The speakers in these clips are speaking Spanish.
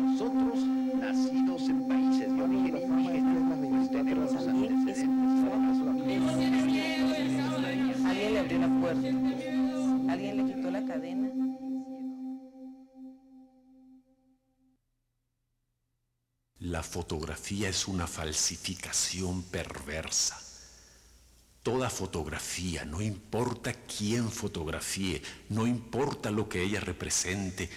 Nosotros, nacidos en países de origen indígena, pues tenemos antecedentes. Alguien le abrió la puerta, alguien le quitó la cadena. La fotografía es una falsificación perversa. Toda fotografía, no importa quién fotografíe, no importa lo que ella represente,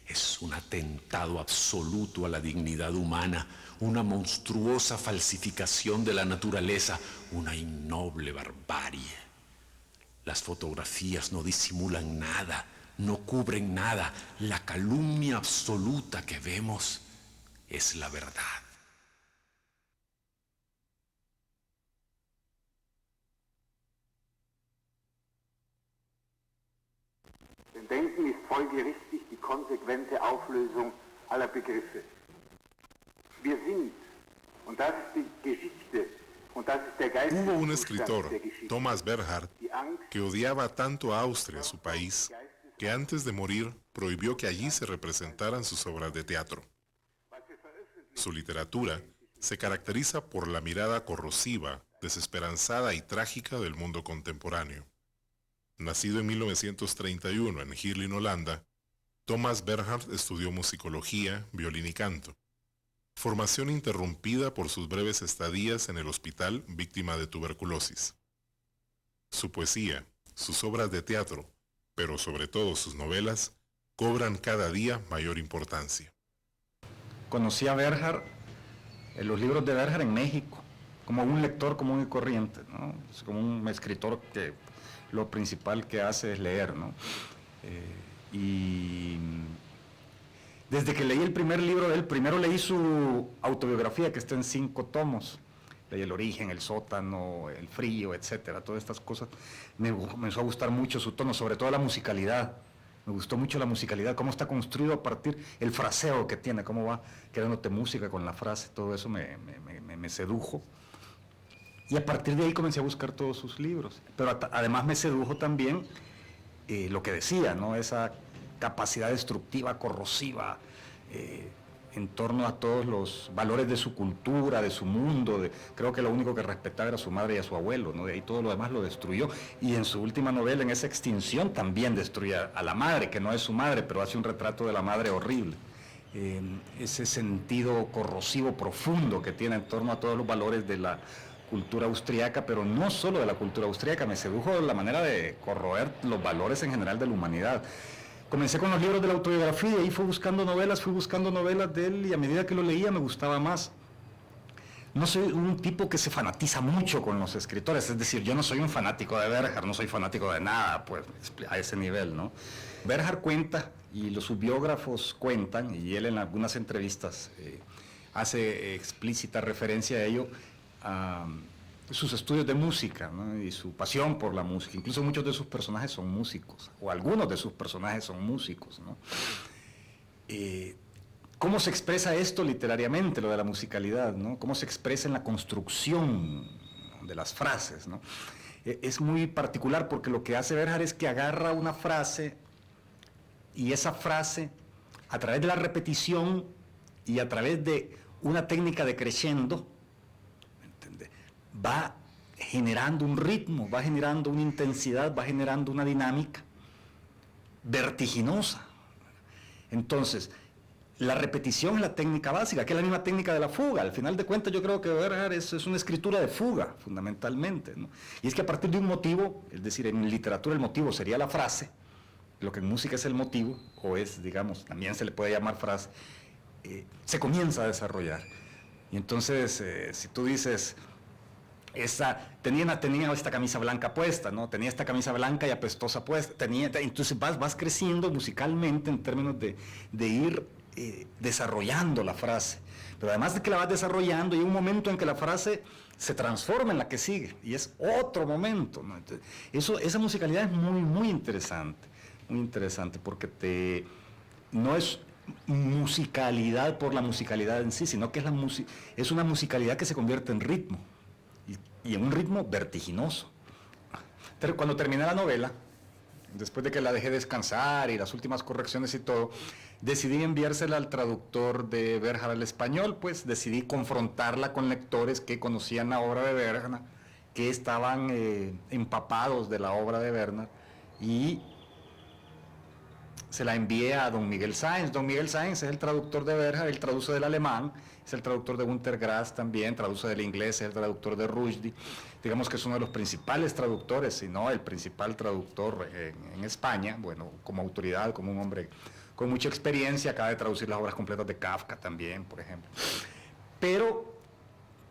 es un atentado absoluto a la dignidad humana, una monstruosa falsificación de la naturaleza, una innoble barbarie. Las fotografías no disimulan nada, no cubren nada. La calumnia absoluta que vemos es la verdad. Denn Denken ist folgerichtig die konsequente Auflösung aller Begriffe. Wir sind, und das ist die Geschichte, und das ist der Hubo un Geisteszustand escritor, der Geschichte. Thomas Bernhard, Die Angst, que odiaba tanto a Austria, su país, que antes de morir prohibió que allí se representaran sus obras de teatro. Su literatura se caracteriza por la mirada corrosiva, desesperanzada y trágica del mundo contemporáneo. Nacido en 1931 en Heerlen, Holanda, Thomas Bernhard estudió musicología, violín y canto. Formación interrumpida por sus breves estadías en el hospital víctima de tuberculosis. Su poesía, sus obras de teatro, pero sobre todo sus novelas, cobran cada día mayor importancia. Conocí a Bernhard, los libros de Bernhard en México, como un lector común y corriente, ¿no? Es como un escritor que lo principal que hace es leer, ¿no? Y desde que leí el primer libro de él, primero leí su autobiografía, que está en 5 tomos, leí El origen, El sótano, El frío, etcétera, todas estas cosas. Me comenzó a gustar mucho su tono, sobre todo la musicalidad. Me gustó mucho la musicalidad, cómo está construido a partir, el fraseo que tiene, cómo va creándote música con la frase, todo eso me sedujo. Y a partir de ahí comencé a buscar todos sus libros. Pero además me sedujo también lo que decía, ¿no? Esa capacidad destructiva, corrosiva, en torno a todos los valores de su cultura, de su mundo. Creo que lo único que respetaba era a su madre y a su abuelo, ¿no? De ahí todo lo demás lo destruyó. Y en su última novela, en esa extinción, también destruye a la madre, que no es su madre, pero hace un retrato de la madre horrible. Ese sentido corrosivo profundo que tiene en torno a todos los valores de la cultura austriaca, pero no solo de la cultura austriaca, me sedujo la manera de corroer los valores en general de la humanidad. Comencé con los libros de la autobiografía y ahí fui buscando novelas de él, y a medida que lo leía me gustaba más. No soy un tipo que se fanatiza mucho con los escritores, es decir, yo no soy un fanático de Bernhard, no soy fanático de nada, pues, a ese nivel, ¿no? Bernhard cuenta, y sus biógrafos cuentan, y él en algunas entrevistas hace explícita referencia a ello, a sus estudios de música, ¿no? Y su pasión por la música. Incluso muchos de sus personajes son músicos, o algunos de sus personajes son músicos, ¿no? ¿Cómo se expresa esto literariamente, lo de la musicalidad, ¿no? ¿Cómo se expresa en la construcción de las frases, ¿no? Es muy particular porque lo que hace Bernhard es que agarra una frase y esa frase, a través de la repetición y a través de una técnica de crescendo, va generando un ritmo, va generando una intensidad, va generando una dinámica vertiginosa. Entonces, la repetición es la técnica básica, que es la misma técnica de la fuga. Al final de cuentas, yo creo que Bernhard es una escritura de fuga, fundamentalmente, ¿no? Y es que a partir de un motivo, es decir, en literatura el motivo sería la frase, lo que en música es el motivo, o es, digamos, también se le puede llamar frase, se comienza a desarrollar. Y entonces, si tú dices, tenía esta camisa blanca puesta, ¿no? Tenía esta camisa blanca y apestosa puesta, entonces vas creciendo musicalmente en términos de ir desarrollando la frase. Pero además de que la vas desarrollando, hay un momento en que la frase se transforma en la que sigue, y es otro momento, ¿no? Entonces, esa musicalidad es muy interesante, porque no es musicalidad por la musicalidad en sí, sino que es una musicalidad que se convierte en ritmo, y en un ritmo vertiginoso. Pero cuando terminé la novela, después de que la dejé descansar y las últimas correcciones y todo, decidí enviársela al traductor de Bergerac al español, pues decidí confrontarla con lectores que conocían la obra de Bergerac, que estaban empapados de la obra de Bergerac, y se la envié a don Miguel Sáenz. Don Miguel Sáenz es el traductor de Bergerac, él traduce del alemán, es el traductor de Günter Grass también, traduce del inglés, es el traductor de Rushdie. Digamos que es uno de los principales traductores, si no el principal traductor en España, bueno, como autoridad, como un hombre con mucha experiencia, acaba de traducir las obras completas de Kafka también, por ejemplo. Pero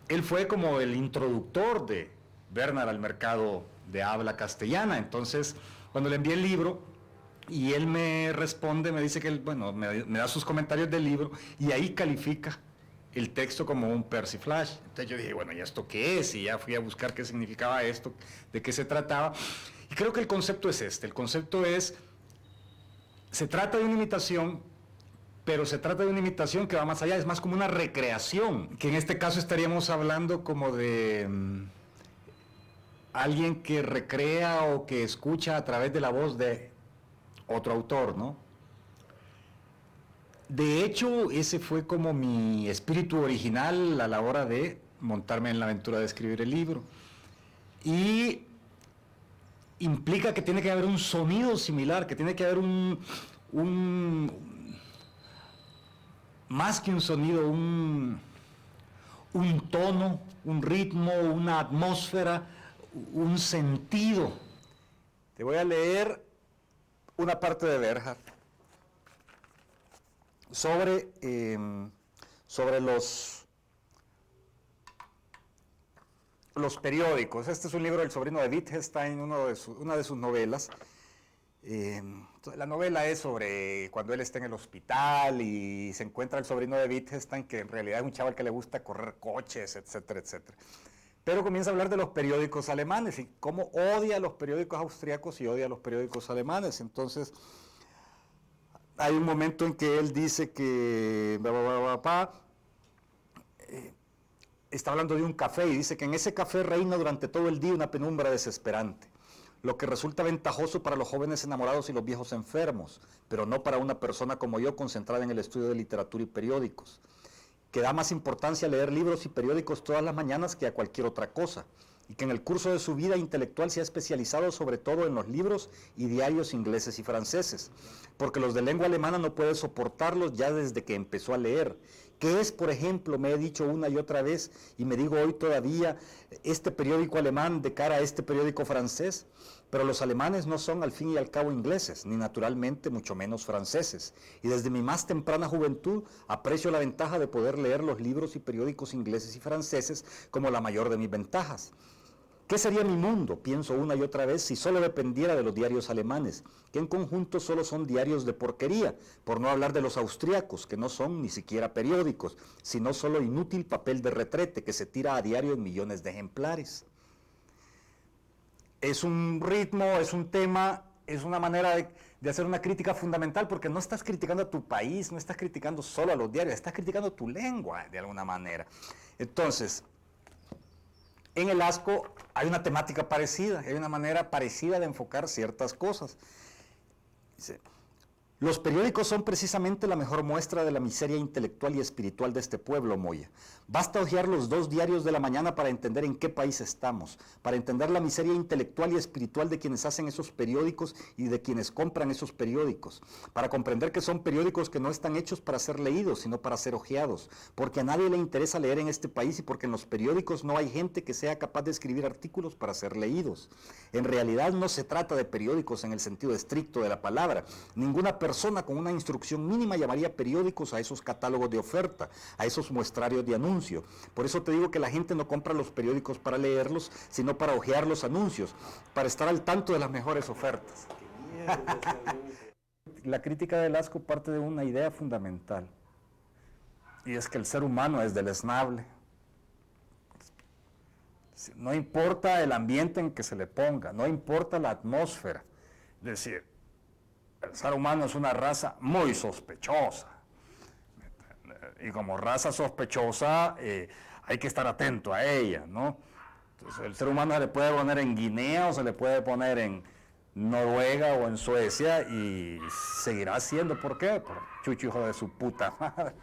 él fue como el introductor de Bergerac al mercado de habla castellana. Entonces, cuando le envié el libro, y él me responde, me dice que él, bueno, me da sus comentarios del libro, y ahí califica el texto como un persiflage. Entonces yo dije, bueno, ¿y esto qué es? Y ya fui a buscar qué significaba esto, de qué se trataba. Y creo que el concepto es este. El concepto es, se trata de una imitación, pero se trata de una imitación que va más allá, es más como una recreación, que en este caso estaríamos hablando como de alguien que recrea o que escucha a través de la voz de otro autor, ¿no? De hecho, ese fue como mi espíritu original a la hora de montarme en la aventura de escribir el libro. Y implica que tiene que haber un sonido similar, que tiene que haber más que un sonido, un tono, un ritmo, una atmósfera, un sentido. Te voy a leer una parte de Bergerac sobre los periódicos. Este es un libro del sobrino de Wittgenstein, una de sus novelas. La novela es sobre cuando él está en el hospital y se encuentra el sobrino de Wittgenstein, que en realidad es un chaval que le gusta correr coches, etcétera, etcétera. Pero comienza a hablar de los periódicos alemanes y cómo odia a los periódicos austriacos y odia a los periódicos alemanes. Entonces, hay un momento en que él dice que está hablando de un café y dice que en ese café reina durante todo el día una penumbra desesperante, lo que resulta ventajoso para los jóvenes enamorados y los viejos enfermos, pero no para una persona como yo concentrada en el estudio de literatura y periódicos, que da más importancia a leer libros y periódicos todas las mañanas que a cualquier otra cosa, y que en el curso de su vida intelectual se ha especializado sobre todo en los libros y diarios ingleses y franceses, porque los de lengua alemana no puede soportarlos ya desde que empezó a leer. ¿Qué es, por ejemplo, me he dicho una y otra vez, y me digo hoy todavía, este periódico alemán de cara a este periódico francés? Pero los alemanes no son al fin y al cabo ingleses, ni naturalmente mucho menos franceses, y desde mi más temprana juventud aprecio la ventaja de poder leer los libros y periódicos ingleses y franceses como la mayor de mis ventajas. ¿Qué sería mi mundo, pienso una y otra vez, si solo dependiera de los diarios alemanes, que en conjunto solo son diarios de porquería, por no hablar de los austriacos, que no son ni siquiera periódicos, sino solo inútil papel de retrete que se tira a diario en millones de ejemplares? Es un ritmo, es un tema, es una manera de hacer una crítica fundamental, porque no estás criticando a tu país, no estás criticando solo a los diarios, estás criticando tu lengua de alguna manera. Entonces, en el asco hay una temática parecida, hay una manera parecida de enfocar ciertas cosas. Dice, los periódicos son precisamente la mejor muestra de la miseria intelectual y espiritual de este pueblo, Moya. Basta hojear los 2 diarios de la mañana para entender en qué país estamos, para entender la miseria intelectual y espiritual de quienes hacen esos periódicos y de quienes compran esos periódicos, para comprender que son periódicos que no están hechos para ser leídos, sino para ser hojeados, porque a nadie le interesa leer en este país y porque en los periódicos no hay gente que sea capaz de escribir artículos para ser leídos. En realidad no se trata de periódicos en el sentido estricto de la palabra. Ninguna persona con una instrucción mínima llamaría periódicos a esos catálogos de oferta, a esos muestrarios de anuncio. Por eso te digo que la gente no compra los periódicos para leerlos, sino para hojear los anuncios, para estar al tanto de las mejores ofertas. La crítica del asco parte de una idea fundamental, y es que el ser humano es deleznable. No importa el ambiente en que se le ponga, no importa la atmósfera. Es decir, el ser humano es una raza muy sospechosa. Y como raza sospechosa hay que estar atento a ella, ¿no? Entonces el ser humano se le puede poner en Guinea o se le puede poner en Noruega o en Suecia y seguirá siendo. ¿Por qué? Por chucho hijo de su puta madre.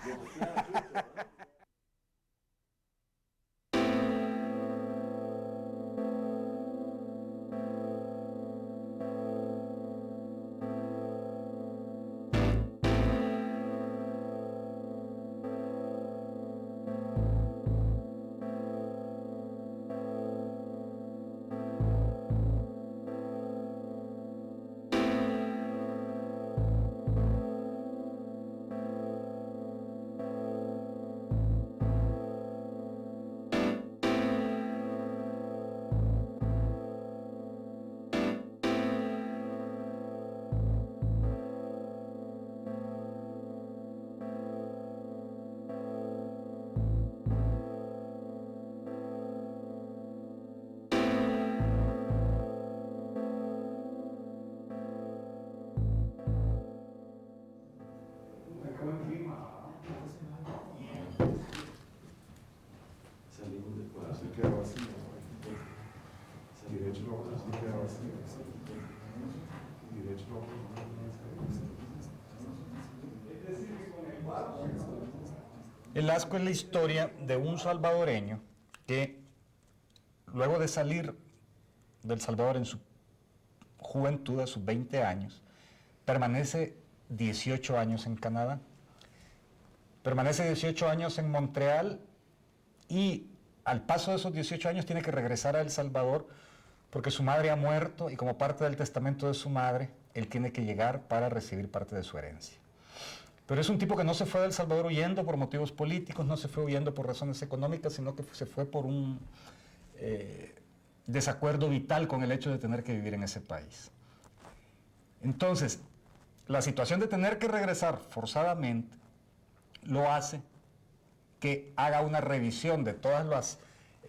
El asco es la historia de un salvadoreño que, luego de salir del Salvador en su juventud, a sus 20 años, permanece 18 años en Canadá, permanece 18 años en Montreal y al paso de esos 18 años tiene que regresar a El Salvador porque su madre ha muerto y como parte del testamento de su madre, él tiene que llegar para recibir parte de su herencia. Pero es un tipo que no se fue de El Salvador huyendo por motivos políticos, no se fue huyendo por razones económicas, sino que se fue por un desacuerdo vital con el hecho de tener que vivir en ese país. Entonces, la situación de tener que regresar forzadamente lo hace que haga una revisión de todas las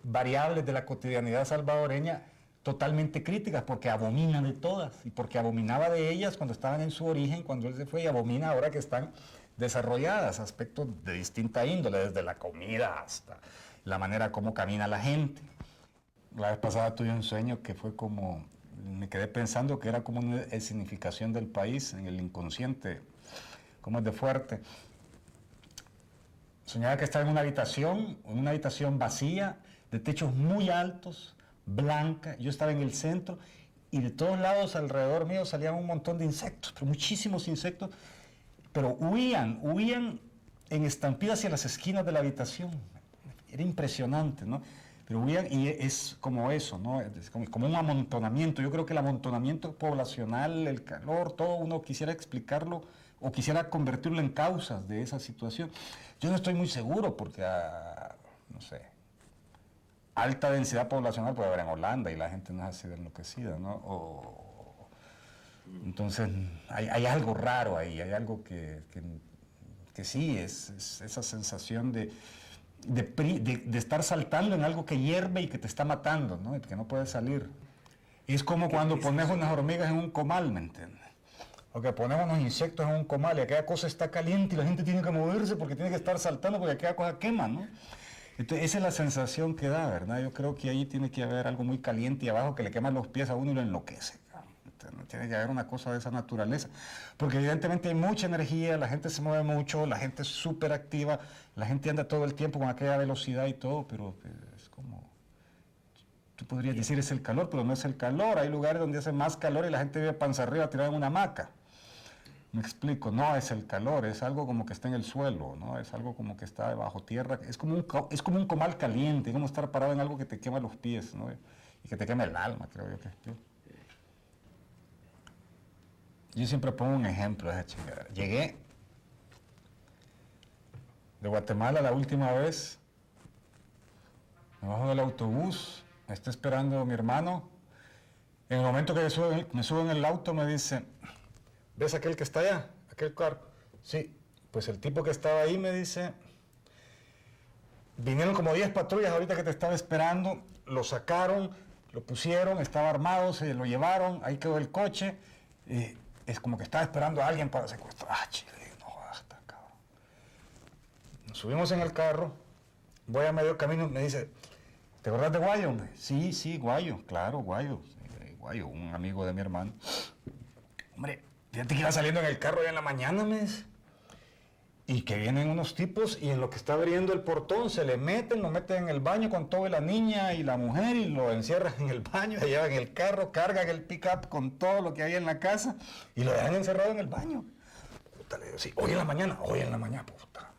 variables de la cotidianidad salvadoreña totalmente críticas, porque abomina de todas, y porque abominaba de ellas cuando estaban en su origen, cuando él se fue, y abomina ahora que están desarrolladas, aspectos de distinta índole, desde la comida hasta la manera como camina la gente. La vez pasada tuve un sueño que fue como, me quedé pensando que era como una escenificación del país en el inconsciente, como es de fuerte. Soñaba que estaba en una habitación vacía, de techos muy altos, blanca, yo estaba en el centro y de todos lados alrededor mío salían un montón de insectos, pero muchísimos insectos, pero huían en estampida hacia las esquinas de la habitación. Era impresionante, ¿no? Pero huían y es como eso, ¿no? Es como un amontonamiento. Yo creo que el amontonamiento poblacional, el calor, todo uno quisiera explicarlo o quisiera convertirlo en causas de esa situación. Yo no estoy muy seguro porque, no sé, alta densidad poblacional puede haber en Holanda y la gente no es así de enloquecida, ¿no? Entonces, hay algo raro ahí, hay algo que sí, es esa sensación de estar saltando en algo que hierve y que te está matando, ¿no? Y que no puedes salir. Es como cuando pones unas hormigas en un comal, ¿me entiendes? O que ponemos unos insectos en un comal y aquella cosa está caliente y la gente tiene que moverse porque tiene que estar saltando porque aquella cosa quema, ¿no? Entonces, esa es la sensación que da, ¿verdad? Yo creo que ahí tiene que haber algo muy caliente y abajo que le quema los pies a uno y lo enloquece. Entonces, tiene que haber una cosa de esa naturaleza. Porque evidentemente hay mucha energía, la gente se mueve mucho, la gente es súper activa, la gente anda todo el tiempo con aquella velocidad y todo, pero es como... Tú podrías decir es el calor, pero no es el calor. Hay lugares donde hace más calor y la gente vive panza arriba tirada en una hamaca. Me explico, no es el calor, es algo como que está en el suelo, ¿no? Es algo como que está bajo tierra, es como un comal caliente, es como estar parado en algo que te quema los pies, ¿no? Y que te quema el alma, creo yo que es. Yo siempre pongo un ejemplo de esa chingadera. Llegué de Guatemala la última vez, me bajo del autobús, me está esperando mi hermano, en el momento que me subo en el auto me dice... ¿Ves aquel que está allá? ¿Aquel carro? Sí, pues el tipo que estaba ahí me dice, vinieron como 10 patrullas ahorita que te estaba esperando, lo sacaron, lo pusieron, estaba armado, se lo llevaron, ahí quedó el coche, es como que estaba esperando a alguien para secuestrar. Ah, chile, no basta, cabrón. Nos subimos en el carro, voy a medio camino, me dice, ¿te acordás de Guayo? Sí, Guayo, claro, Guayo. uruguayo, un amigo de mi hermano. Hombre, fíjate que iba saliendo en el carro ya en la mañana, me dice, y que vienen unos tipos y en lo que está abriendo el portón se le meten, lo meten en el baño con todo, y la niña y la mujer, y lo encierran en el baño, se llevan el carro, cargan el pick-up con todo lo que hay en la casa y lo dejan encerrado en el baño. Puta, le digo, sí, hoy en la mañana, puta.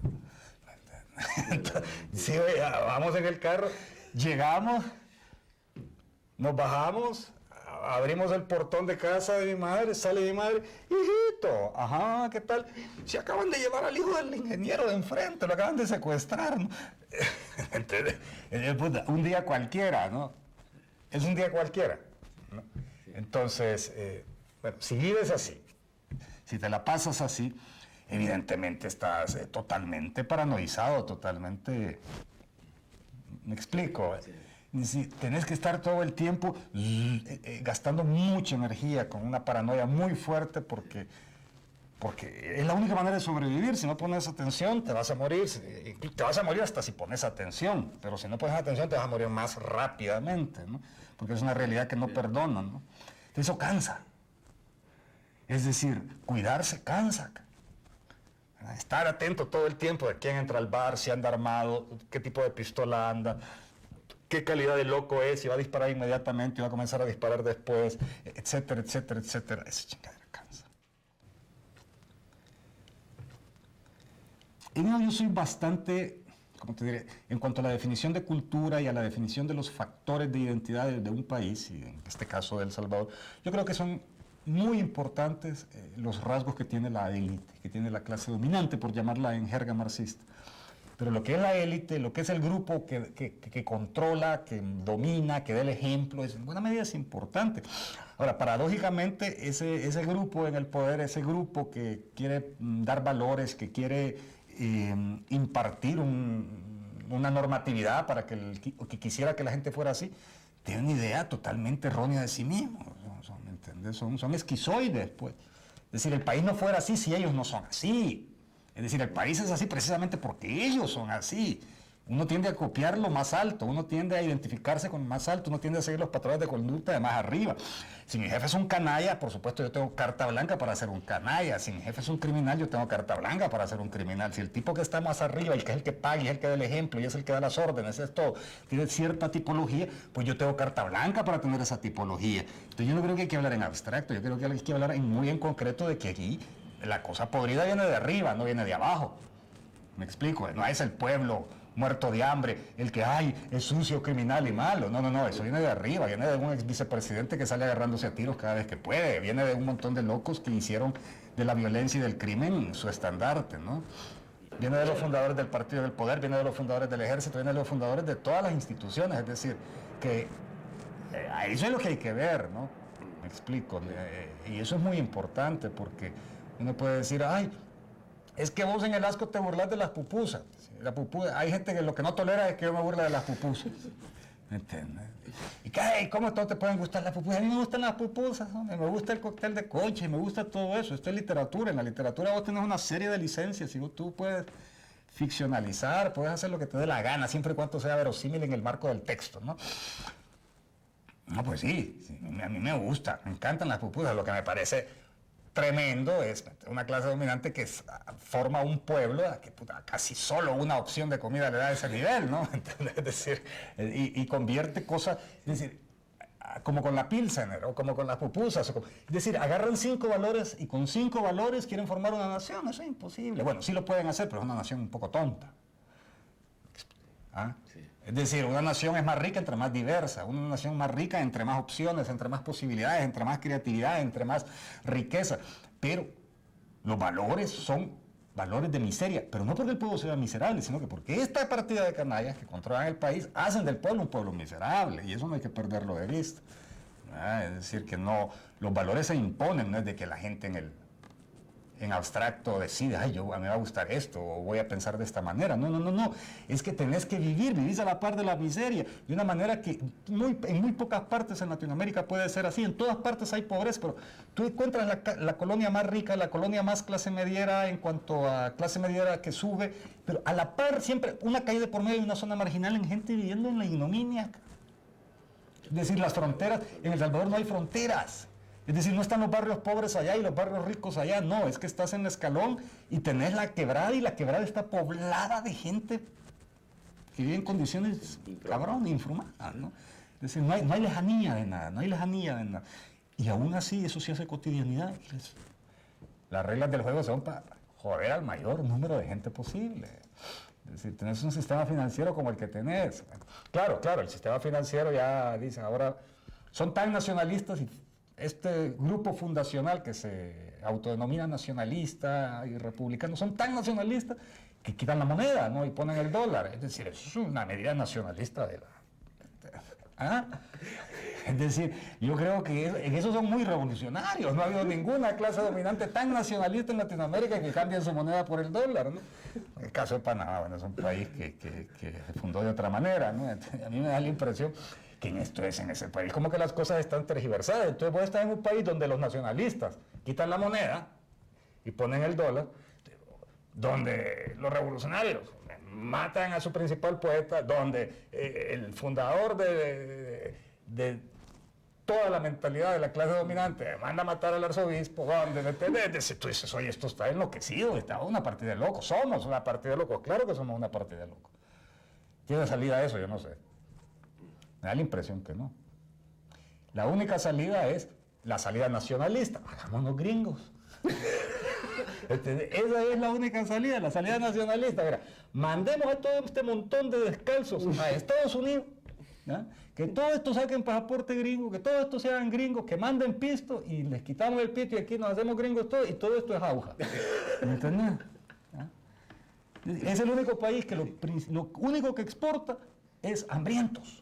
Sí, oye, vamos en el carro, llegamos, nos bajamos, abrimos el portón de casa de mi madre, sale mi madre, hijito, ajá, ¿qué tal? Se acaban de llevar al hijo del ingeniero de enfrente, lo acaban de secuestrar, ¿no? Entonces, un día cualquiera, ¿no? Es un día cualquiera, ¿no? Entonces, bueno, si vives así, si te la pasas así, evidentemente estás totalmente paranoizado, totalmente... ¿Me explico? Tenés que estar todo el tiempo gastando mucha energía con una paranoia muy fuerte porque es la única manera de sobrevivir. Si no pones atención, te vas a morir. Te vas a morir hasta si pones atención, pero si no pones atención, te vas a morir más rápidamente, ¿no? Porque es una realidad que no perdona, ¿no? Eso cansa. Es decir, cuidarse cansa. Estar atento todo el tiempo de quién entra al bar, si anda armado, qué tipo de pistola anda, qué calidad de loco es, si va a disparar inmediatamente, va a comenzar a disparar después, etcétera, etcétera, etcétera. Esa chingadera cansa. Y no, yo soy bastante, ¿cómo te diré? En cuanto a la definición de cultura y a la definición de los factores de identidad de un país, y en este caso de El Salvador, yo creo que son muy importantes los rasgos que tiene la élite, que tiene la clase dominante, por llamarla en jerga marxista. Pero lo que es la élite, lo que es el grupo que controla, que domina, que da el ejemplo, en buena medida es importante. Ahora, paradójicamente, ese grupo en el poder, ese grupo que quiere dar valores, que quiere impartir una normatividad para que quisiera que la gente fuera así, tiene una idea totalmente errónea de sí mismo. ¿Me entiendes? Son esquizoides, pues. Es decir, el país no fuera así si ellos no son así. Es decir, el país es así precisamente porque ellos son así. Uno tiende a copiar lo más alto, uno tiende a identificarse con lo más alto, uno tiende a seguir los patrones de conducta de más arriba. Si mi jefe es un canalla, por supuesto yo tengo carta blanca para ser un canalla. Si mi jefe es un criminal, yo tengo carta blanca para ser un criminal. Si el tipo que está más arriba, el que es el que paga y es el que da el ejemplo y es el que da las órdenes, es todo, tiene cierta tipología, pues yo tengo carta blanca para tener esa tipología. Entonces yo no creo que hay que hablar en abstracto, yo creo que hay que hablar muy en concreto de que aquí la cosa podrida viene de arriba, no viene de abajo. ¿Me explico? No es el pueblo muerto de hambre, el que, ay, es sucio, criminal y malo. No, eso viene de arriba, viene de un ex vicepresidente que sale agarrándose a tiros cada vez que puede, viene de un montón de locos que hicieron de la violencia y del crimen su estandarte, ¿no? Viene de los fundadores del Partido del Poder, viene de los fundadores del Ejército, viene de los fundadores de todas las instituciones, es decir, que eso es lo que hay que ver, ¿no? Me explico, y eso es muy importante porque uno puede decir, ay, es que vos en el asco te burlas de las pupusas. Hay gente que lo que no tolera es que yo me burle de las pupusas. ¿Me entiendes? Y que, ¿cómo todos te pueden gustar las pupusas? A mí me gustan las pupusas, hombre. Me gusta el cóctel de concha y me gusta todo eso. Esto es literatura. En la literatura vos tenés una serie de licencias y tú puedes ficcionalizar, puedes hacer lo que te dé la gana, siempre y cuando sea verosímil en el marco del texto, ¿no? No, pues sí, a mí me gusta, me encantan las pupusas. Lo que me parece tremendo es una clase dominante que forma un pueblo que casi solo una opción de comida le da ese nivel, ¿no? Es decir, y convierte cosas, es decir, como con la Pilsener o como con las pupusas. Es decir, agarran 5 valores y con 5 valores quieren formar una nación. Eso es imposible. Bueno, sí lo pueden hacer, pero es una nación un poco tonta. ¿Ah? Sí. Es decir, una nación es más rica entre más diversa, una nación más rica entre más opciones, entre más posibilidades, entre más creatividad, entre más riqueza. Pero los valores son valores de miseria, pero no porque el pueblo sea miserable, sino que porque esta partida de canallas que controlan el país hacen del pueblo un pueblo miserable, y eso no hay que perderlo de vista. Es decir, que no, los valores se imponen, no es de que la gente en abstracto decide, ay, a mí me va a gustar esto, o voy a pensar de esta manera. No. Es que tenés que vivís a la par de la miseria, de una manera que en muy pocas partes en Latinoamérica puede ser así. En todas partes hay pobreza, pero tú encuentras la colonia más rica, la colonia más clase mediera en cuanto a clase mediera que sube, pero a la par siempre una calle de por medio de una zona marginal en gente viviendo en la ignominia. Es decir, las fronteras, en El Salvador no hay fronteras. Es decir, no están los barrios pobres allá y los barrios ricos allá, no, es que estás en el escalón y tenés la quebrada y la quebrada está poblada de gente que vive en condiciones, cabrón, infrahumanas, ¿no? Es decir, no hay lejanía de nada, no hay lejanía de nada. Y aún así, eso sí hace cotidianidad. Las reglas del juego son para joder al mayor número de gente posible. Es decir, tenés un sistema financiero como el que tenés. Claro, el sistema financiero ya dice, ahora son tan nacionalistas y este grupo fundacional que se autodenomina nacionalista y republicano son tan nacionalistas que quitan la moneda, ¿no? Y ponen el dólar. Es decir, eso es una medida nacionalista de la... ¿Ah? Es decir, yo creo que en eso son muy revolucionarios. No ha habido ninguna clase dominante tan nacionalista en Latinoamérica que cambie su moneda por el dólar, ¿no? El caso de Panamá, bueno, es un país que se fundó de otra manera, ¿no? A mí me da la impresión que en ese país como que las cosas están tergiversadas. Entonces vos estás en un país donde los nacionalistas quitan la moneda y ponen el dólar, donde los revolucionarios matan a su principal poeta, donde el fundador de toda la mentalidad de la clase dominante manda a matar al arzobispo, donde tú dices, oye, esto está enloquecido, está una partida de locos, somos una partida de locos, claro que somos una partida de locos. ¿Tiene salida eso? Yo no sé. Me da la impresión que no. La única salida es la salida nacionalista. Hagámonos gringos. Esa es la única salida, la salida nacionalista. Mira, mandemos a todo este montón de descalzos a Estados Unidos, ¿ya? Que todo esto saquen pasaporte gringo, que todo esto se hagan gringos, que manden pisto y les quitamos el pito y aquí nos hacemos gringos todos y todo esto es auja. ¿Me entiendes? ¿Ya? Es el único país que lo único que exporta es hambrientos.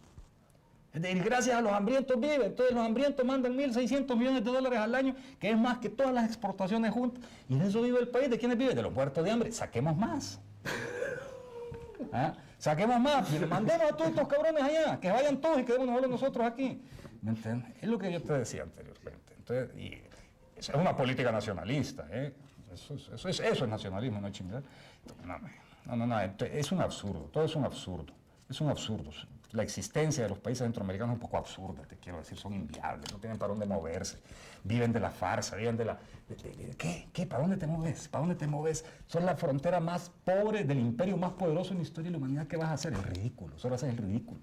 Y gracias a los hambrientos vive. Entonces los hambrientos mandan 1.600 millones de dólares al año, que es más que todas las exportaciones juntas. Y de eso vive el país. ¿De quiénes vive? De los muertos de hambre. Saquemos más. ¿Ah? Saquemos más. Mandemos a todos estos cabrones allá. Que vayan todos y quedemos nosotros aquí. ¿Me entiendes? Es lo que yo te decía anteriormente. Entonces, y eso es una política nacionalista. Eso es nacionalismo, no es chingar. No. Es un absurdo. Todo es un absurdo. Es un absurdo. La existencia de los países centroamericanos es un poco absurda, te quiero decir, son inviables, no tienen para dónde moverse, viven de la farsa, viven de la... ¿Qué? ¿Para dónde te mueves? ¿Para dónde te mueves? Son la frontera más pobre del imperio más poderoso en la historia de la humanidad. ¿Qué vas a hacer? El ridículo, solo haces el ridículo.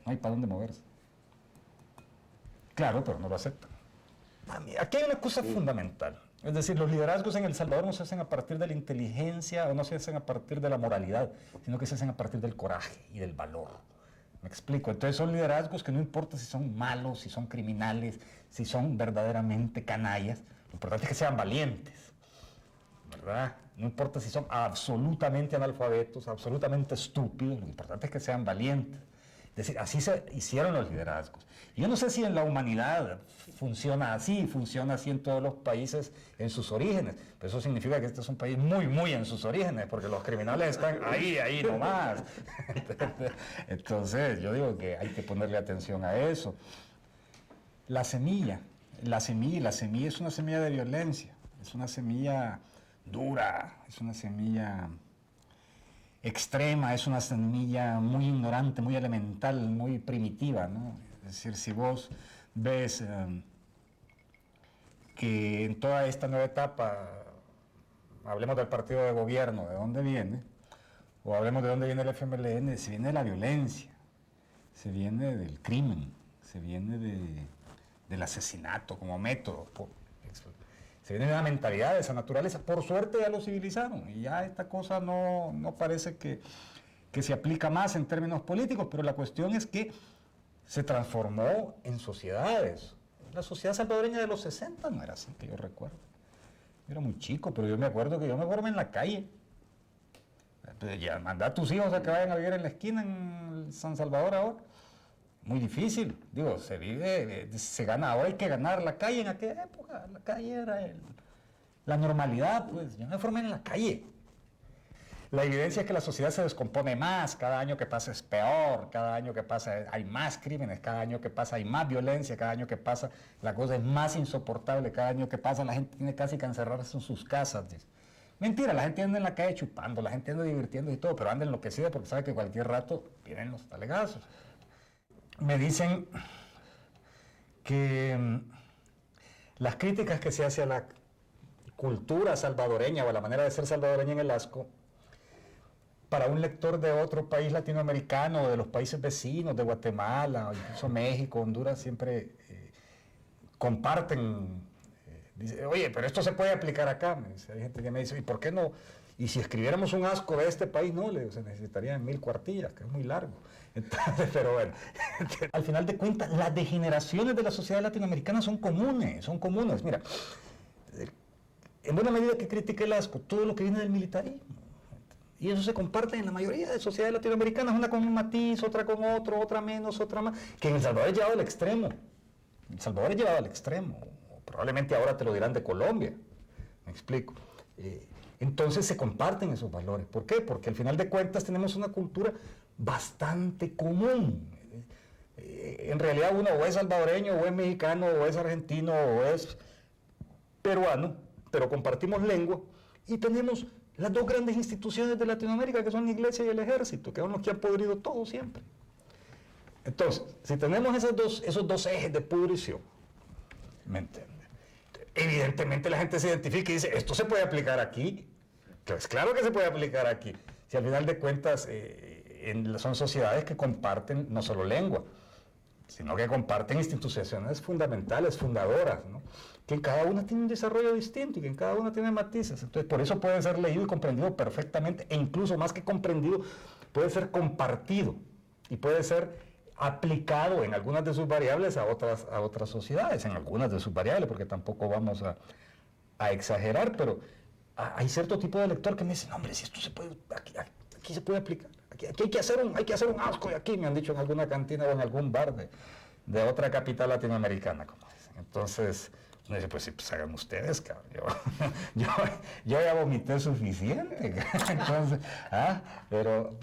No hay para dónde moverse. Claro, pero no lo aceptan. Aquí hay una cosa fundamental. Es decir, los liderazgos en El Salvador no se hacen a partir de la inteligencia o no se hacen a partir de la moralidad, sino que se hacen a partir del coraje y del valor. ¿Me explico? Entonces son liderazgos que no importa si son malos, si son criminales, si son verdaderamente canallas, lo importante es que sean valientes, ¿verdad? No importa si son absolutamente analfabetos, absolutamente estúpidos, lo importante es que sean valientes. Es decir, así se hicieron los liderazgos. Yo no sé si en la humanidad funciona así en todos los países en sus orígenes, pero eso significa que este es un país muy en sus orígenes, porque los criminales están ahí nomás. Entonces, yo digo que hay que ponerle atención a eso. La semilla es una semilla de violencia, es una semilla dura, es una semilla extrema, es una semilla muy ignorante, muy elemental, muy primitiva, ¿no? Es decir, si vos ves que en toda esta nueva etapa, hablemos del partido de gobierno, de dónde viene, o hablemos de dónde viene el FMLN, se viene de la violencia, se viene del crimen, se viene del asesinato como método, se viene de una mentalidad de esa naturaleza. Por suerte ya lo civilizaron y ya esta cosa no parece que se aplica más en términos políticos, pero la cuestión es que se transformó en sociedades. La sociedad salvadoreña de los 60 no era así, que yo recuerdo. Yo era muy chico, pero yo me acuerdo que yo me formé en la calle. Ya, mandar a tus hijos a que vayan a vivir en la esquina en San Salvador ahora. Muy difícil, digo, se gana, ahora hay que ganar la calle. En aquella época la calle era la normalidad, pues yo me formé en la calle. La evidencia es que la sociedad se descompone más, cada año que pasa es peor, cada año que pasa hay más crímenes, cada año que pasa hay más violencia, cada año que pasa la cosa es más insoportable, cada año que pasa la gente tiene casi que encerrarse en sus casas. Mentira, la gente anda en la calle chupando, la gente anda divirtiéndose y todo, pero anda enloquecida porque sabe que cualquier rato vienen los talegazos. me dicen que las críticas que se hace a la cultura salvadoreña o a la manera de ser salvadoreña en el ASCO, para un lector de otro país latinoamericano, de los países vecinos, de Guatemala, o incluso México, Honduras, siempre comparten, dice, oye, pero esto se puede aplicar acá. Me dice, hay gente que me dice, ¿y por qué no? Y si escribiéramos un ASCO de este país, no, se necesitarían 1000 cuartillas, que es muy largo. Entonces, pero bueno, al final de cuentas, las degeneraciones de la sociedad latinoamericana son comunes, son comunes. Mira, en buena medida que critiqué el ASCO, todo lo que viene del militarismo. Y eso se comparte en la mayoría de sociedades latinoamericanas, una con un matiz, otra con otro, otra menos, otra más, que en El Salvador es llevado al extremo. El Salvador es llevado al extremo. Probablemente ahora te lo dirán de Colombia. Me explico. Entonces se comparten esos valores. ¿Por qué? Porque al final de cuentas tenemos una cultura bastante común. En realidad uno o es salvadoreño, o es mexicano, o es argentino, o es peruano, pero compartimos lengua y tenemos las dos grandes instituciones de Latinoamérica, que son la Iglesia y el Ejército, que son los que han podrido todo siempre. Entonces, si tenemos esos dos ejes de pudrición, ¿me entiendes? Evidentemente la gente se identifica y dice, esto se puede aplicar aquí. Pues claro que se puede aplicar aquí. Si al final de cuentas son sociedades que comparten no solo lengua, sino que comparten instituciones fundamentales, fundadoras, ¿no? Que en cada una tiene un desarrollo distinto y que en cada una tiene matices. Entonces, por eso puede ser leído y comprendido perfectamente, e incluso más que comprendido, puede ser compartido y puede ser aplicado en algunas de sus variables a otras sociedades, en algunas de sus variables, porque tampoco vamos a exagerar, pero hay cierto tipo de lector que me dice, no, hombre, si esto se puede, aquí se puede aplicar, aquí hay que hacer un ASCO de aquí, me han dicho en alguna cantina o en algún bar de otra capital latinoamericana, como dicen. Entonces, uno dice, pues sí, pues hagan ustedes, cabrón. Yo ya vomité suficiente. Entonces, pero